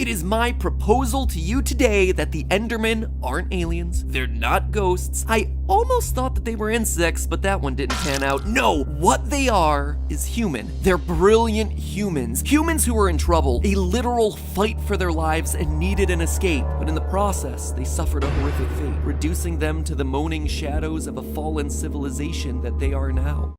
It is my proposal to you today that the Endermen aren't aliens, they're not ghosts. I almost thought that they were insects, but that one didn't pan out. No, what they are is human. They're brilliant humans. Humans who were in trouble, a literal fight for their lives and needed an escape. But in the process, they suffered a horrific fate, reducing them to the moaning shadows of a fallen civilization that they are now.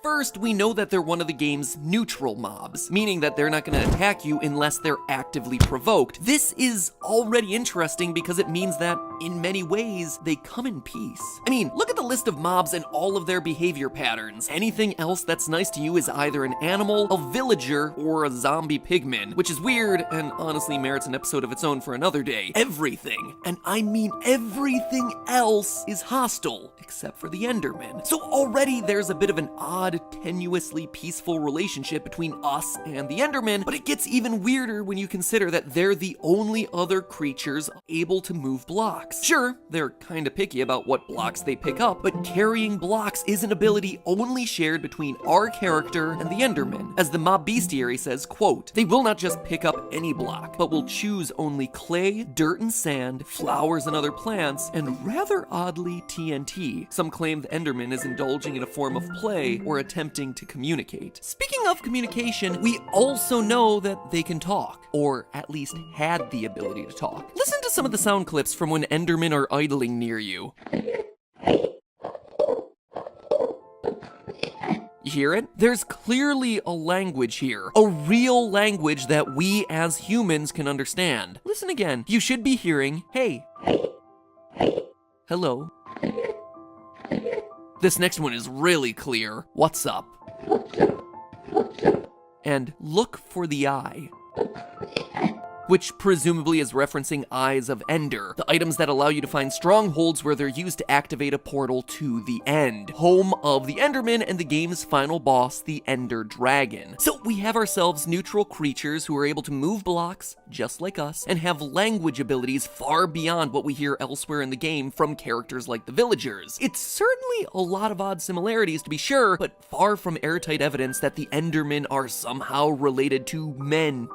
First, we know that they're one of the game's neutral mobs, meaning that they're not going to attack you unless they're actively provoked. This is already interesting because it means that, in many ways, they come in peace. I mean, look at the list of mobs and all of their behavior patterns. Anything else that's nice to you is either an animal, a villager, or a zombie pigman, which is weird and honestly merits an episode of its own for another day. Everything, and I mean everything else, is hostile, except for the Endermen. So already there's a bit of an odd, tenuously peaceful relationship between us and the Endermen, but it gets even weirder when you consider that they're the only other creatures able to move blocks. Sure, they're kinda picky about what blocks they pick up, but carrying blocks is an ability only shared between our character and the Endermen. As the mob bestiary says, quote, "They will not just pick up any block, but will choose only clay, dirt and sand, flowers and other plants, and rather oddly TNT. Some claim the Enderman is indulging in a form of play or attempting to communicate." Speaking of communication, we also know that they can talk, or at least had the ability to talk. Listen to some of the sound clips from when Endermen are idling near you. You hear it? There's clearly a language here, a real language that we as humans can understand. Listen again. You should be hearing, hey, hello. This next one is really clear. What's up? And look for the eye, which presumably is referencing Eyes of Ender, the items that allow you to find strongholds where they're used to activate a portal to the end, home of the Enderman and the game's final boss, the Ender Dragon. So we have ourselves neutral creatures who are able to move blocks, just like us, and have language abilities far beyond what we hear elsewhere in the game from characters like the villagers. It's certainly a lot of odd similarities to be sure, but far from airtight evidence that the Endermen are somehow related to men.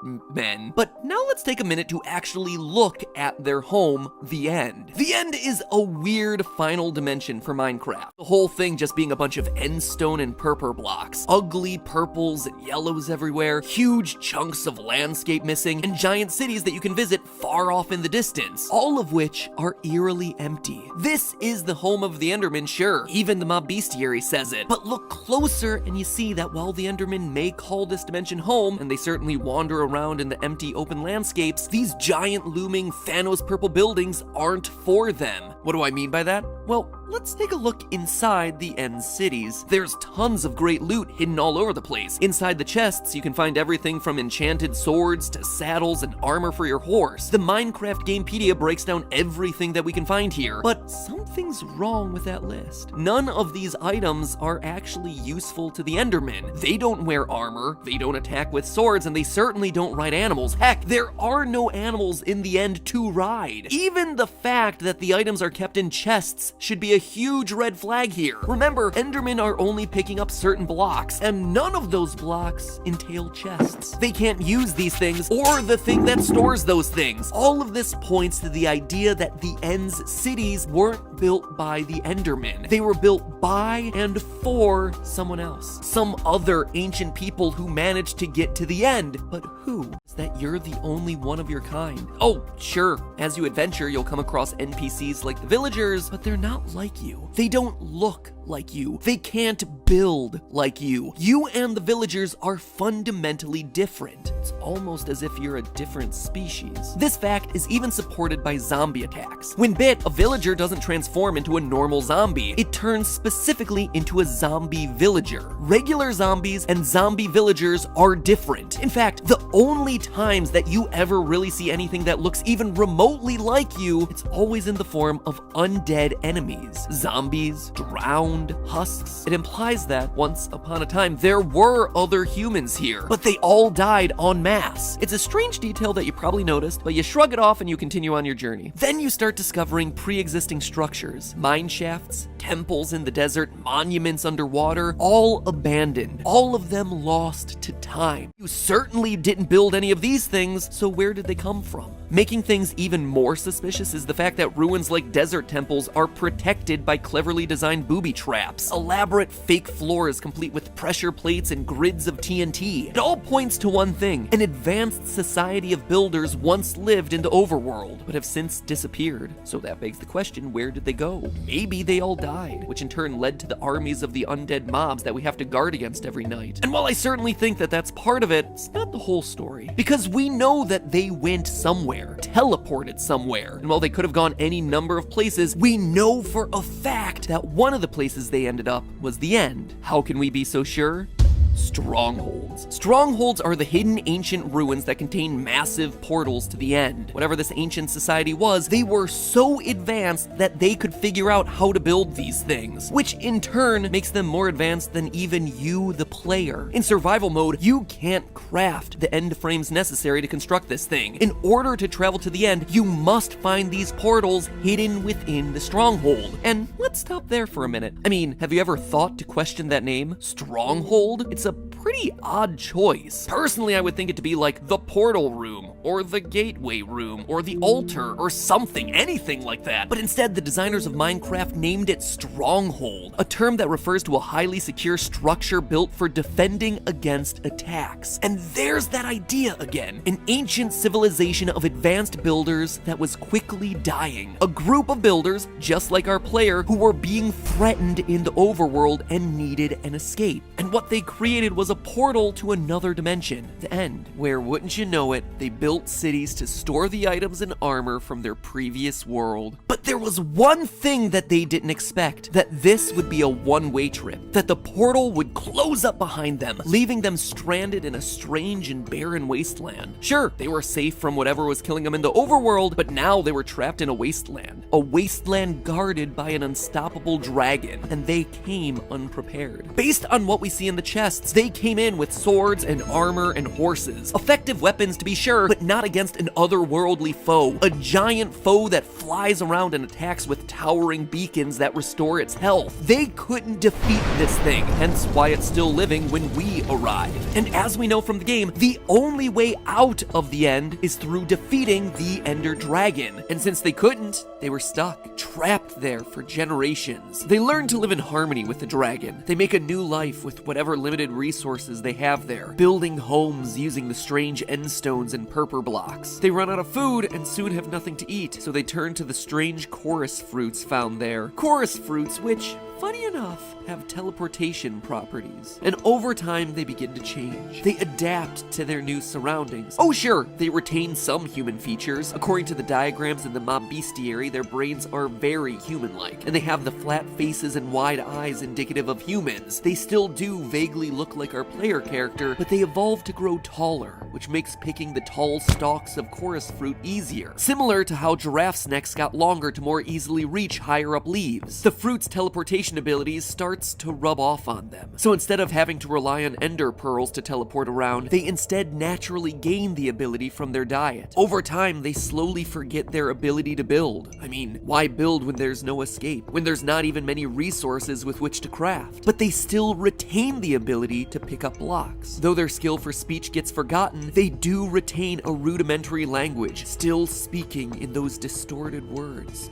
But now let's take a minute to actually look at their home, the End. The End is a weird final dimension for Minecraft. The whole thing just being a bunch of endstone and purple blocks, ugly purples and yellows everywhere, huge chunks of landscape missing, and giant cities that you can visit far off in the distance, all of which are eerily empty. This is the home of the Enderman, sure. Even the mob bestiary says it. But look closer and you see that while the Endermen may call this dimension home, and they certainly wander around in the empty open landscapes, these giant looming Thanos purple buildings aren't for them. What do I mean by that? Well, let's take a look inside the End cities. There's tons of great loot hidden all over the place. Inside the chests, you can find everything from enchanted swords to saddles and armor for your horse. The Minecraft Gamepedia breaks down everything that we can find here, but something's wrong with that list. None of these items are actually useful to the Endermen. They don't wear armor, they don't attack with swords, and they certainly don't ride animals. Heck, there are no animals in the End to ride. Even the fact that the items are kept in chests should be a huge red flag here. Remember, Endermen are only picking up certain blocks, and none of those blocks entail chests. They can't use these things or the thing that stores those things. All of this points to the idea that the End's cities weren't built by the Endermen. They were built by and for someone else. Some other ancient people who managed to get to the End. But who? Is that you're the only one of your kind? Oh, sure. As you adventure, you'll come across NPCs like the villagers, but they're not like you. They don't look like you. They can't build like you. You and the villagers are fundamentally different. It's almost as if you're a different species. This fact is even supported by zombie attacks. When bit, a villager doesn't transform into a normal zombie. It turns specifically into a zombie villager. Regular zombies and zombie villagers are different. In fact, the only times that you ever really see anything that looks even remotely like you, it's always in the form of undead enemies. Zombies, drowned, ground, husks. It implies that, once upon a time, there were other humans here, but they all died en masse. It's a strange detail that you probably noticed, but you shrug it off and you continue on your journey. Then you start discovering pre-existing structures, mine shafts, temples in the desert, monuments underwater, all abandoned, all of them lost to time. You certainly didn't build any of these things, so where did they come from? Making things even more suspicious is the fact that ruins like desert temples are protected by cleverly designed booby traps, elaborate fake floors complete with pressure plates and grids of TNT. It all points to one thing: an advanced society of builders once lived in the overworld, but have since disappeared. So that begs the question, where did they go? Maybe they all died, which in turn led to the armies of the undead mobs that we have to guard against every night. And while I certainly think that that's part of it, it's not the whole story. Because we know that they went somewhere, teleported somewhere. And while they could have gone any number of places, we know for a fact that one of the places they ended up was the end. How can we be so sure? Strongholds. Strongholds are the hidden ancient ruins that contain massive portals to the end. Whatever this ancient society was, they were so advanced that they could figure out how to build these things, which in turn makes them more advanced than even you, the player. In survival mode, you can't craft the end frames necessary to construct this thing. In order to travel to the end, you must find these portals hidden within the stronghold. And let's stop there for a minute. I mean, have you ever thought to question that name? Stronghold? It's a pretty odd choice. Personally, I would think it to be like the portal room, or the gateway room, or the altar, or something, anything like that. But instead, the designers of Minecraft named it Stronghold, a term that refers to a highly secure structure built for defending against attacks. And there's that idea again, an ancient civilization of advanced builders that was quickly dying. A group of builders, just like our player, who were being threatened in the overworld and needed an escape. And what they created was a portal to another dimension, the end, where, wouldn't you know it, they built cities to store the items and armor from their previous world. But there was one thing that they didn't expect, that this would be a one-way trip, that the portal would close up behind them, leaving them stranded in a strange and barren wasteland. Sure, they were safe from whatever was killing them in the overworld, but now they were trapped in a wasteland guarded by an unstoppable dragon, and they came unprepared. Based on what we see in the chests, they came in with swords and armor and horses. Effective weapons to be sure, but not against an otherworldly foe. A giant foe that flies around and attacks with towering beacons that restore its health. They couldn't defeat this thing, hence why it's still living when we arrive. And as we know from the game, the only way out of the end is through defeating the Ender Dragon. And since they couldn't, they were stuck, trapped there for generations. They learned to live in harmony with the dragon. They make a new life with whatever limited resources they have there, building homes using the strange end stones and purple blocks. They run out of food and soon have nothing to eat, so they turn to the strange chorus fruits found there. Chorus fruits which, funny enough, have teleportation properties. And over time, they begin to change. They adapt to their new surroundings. Oh sure, they retain some human features. According to the diagrams in the mob bestiary, their brains are very human-like, and they have the flat faces and wide eyes indicative of humans. They still do vaguely look like our player character, but they evolve to grow taller, which makes picking the tall stalks of chorus fruit easier. Similar to how giraffes' necks got longer to more easily reach higher up leaves. The fruit's teleportation abilities starts to rub off on them. So instead of having to rely on ender pearls to teleport around, they instead naturally gain the ability from their diet. Over time, they slowly forget their ability to build. I mean, why build when there's no escape, when there's not even many resources with which to craft? But they still retain the ability to pick up blocks. Though their skill for speech gets forgotten, they do retain a rudimentary language, still speaking in those distorted words.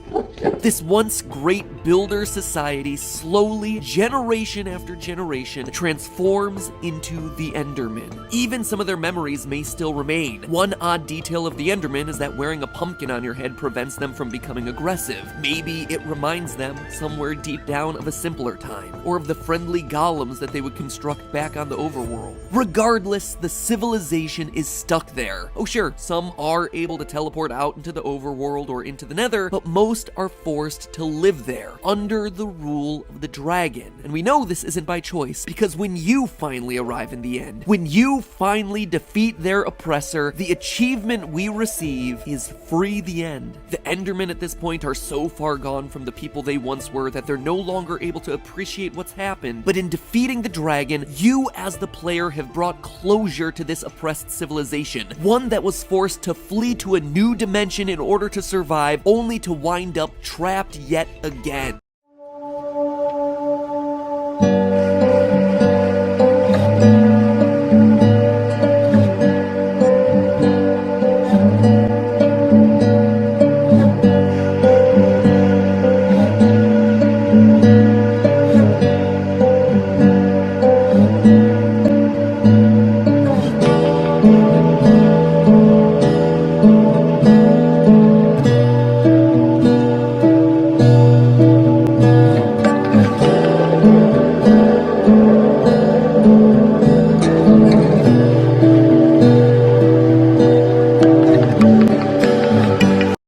This once great builder society slowly, generation after generation, transforms into the Endermen. Even some of their memories may still remain. One odd detail of the Endermen is that wearing a pumpkin on your head prevents them from becoming aggressive. Maybe it reminds them, somewhere deep down, of a simpler time, or of the friendly golems that they would construct back on the overworld. Regardless, the civilization is stuck there. Oh sure, some are able to teleport out into the overworld or into the nether, but most are forced to live there, under the rule soul of the dragon. And we know this isn't by choice, because when you finally arrive in the end, when you finally defeat their oppressor, the achievement we receive is Free the End. The Endermen at this point are so far gone from the people they once were that they're no longer able to appreciate what's happened, but in defeating the dragon, you as the player have brought closure to this oppressed civilization, one that was forced to flee to a new dimension in order to survive, only to wind up trapped yet again.